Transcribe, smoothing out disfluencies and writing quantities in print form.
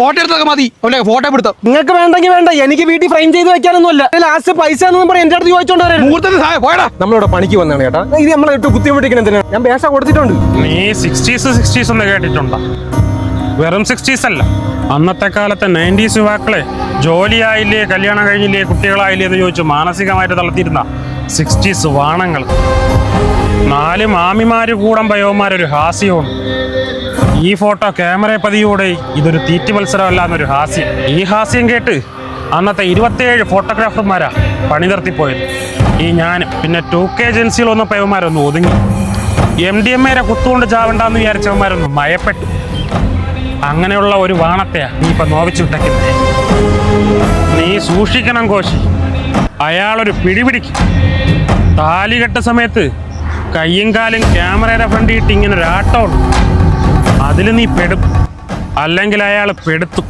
Photo എടുത്തൊക്കെ മതി. Photo എടുത്തോ. നിങ്ങൾക്ക് വേണ്ടെങ്കിൽ വേണ്ട, എനിക്ക് വീട്ടിൽ ഫ്രെയിം ചെയ്ത് വെക്കാനൊന്നുമല്ല. ലാസ്റ്റ് പൈസ എന്ന് പറഞ്ഞാൽ എന്റെ അടുത്ത് ചോദിച്ചോണ്ട് വരാം. മുഹൂർത്തത്തിന് സഹായം പോയടാ. നമ്മളിവിടെ പണിക്ക് വന്നാണ് ചേട്ടാ. ഇത് നമ്മളെ ഇട്ട് കുത്തിപിടിക്കണം എന്തിനാ? ഞാൻ പേശ കൊടുത്തിട്ടുണ്ട്. നീ 60s ഒന്ന് കേട്ടിട്ടുണ്ടോ? വെറും 60s അല്ല, അന്നത്തെ കാലത്തെ 90s യുവാക്കളെ ജോലിയായില്ലേ, കല്യാണം കഴിഞ്ഞില്ലേ, കുട്ടികളായില്ലേ എന്ന് ചോദിച്ചു മാനസികമായിട്ട് തളർത്തിയിരുന്ന 60s വാണങ്ങൾ. 4 മാമിമാര് കൂടം പയ്യന്മാരൊരു ഹാസ്യവും. ഈ ഫോട്ടോ ക്യാമറ പതിയോടെ ഇതൊരു തീറ്റി മത്സരമല്ല എന്നൊരു ഹാസ്യം. ഈ ഹാസ്യം കേട്ട് അന്നത്തെ 27 ഫോട്ടോഗ്രാഫർമാരാ പണി നിർത്തിപ്പോയത്. ഈ ഞാൻ പിന്നെ 2K ഏജൻസികളൊന്നും പയ്യന്മാരൊന്നും ഒതുങ്ങി. MDMA കുത്തുകൊണ്ട് ചാവണ്ടെന്ന് വിചാരിച്ചവന്മാരൊന്നും മയപ്പെട്ടു. അങ്ങനെയുള്ള ഒരു വാണത്തെയാ നീ ഇപ്പൊ നോവിച്ചു വിട്ടേക്കുന്നത്. നീ സൂക്ഷിക്കണം കോശി, അയാളൊരു പിടിപിടിക്കും. താലികെട്ട സമയത്ത് കയ്യും കാലും ക്യാമറയുടെ ഫ്രണ്ടിട്ട് ഇങ്ങനെ ഒരു ആട്ടമുണ്ട്. അതിൽ നീ പെടും, അല്ലെങ്കിൽ അയാൾ പെടുത്തും.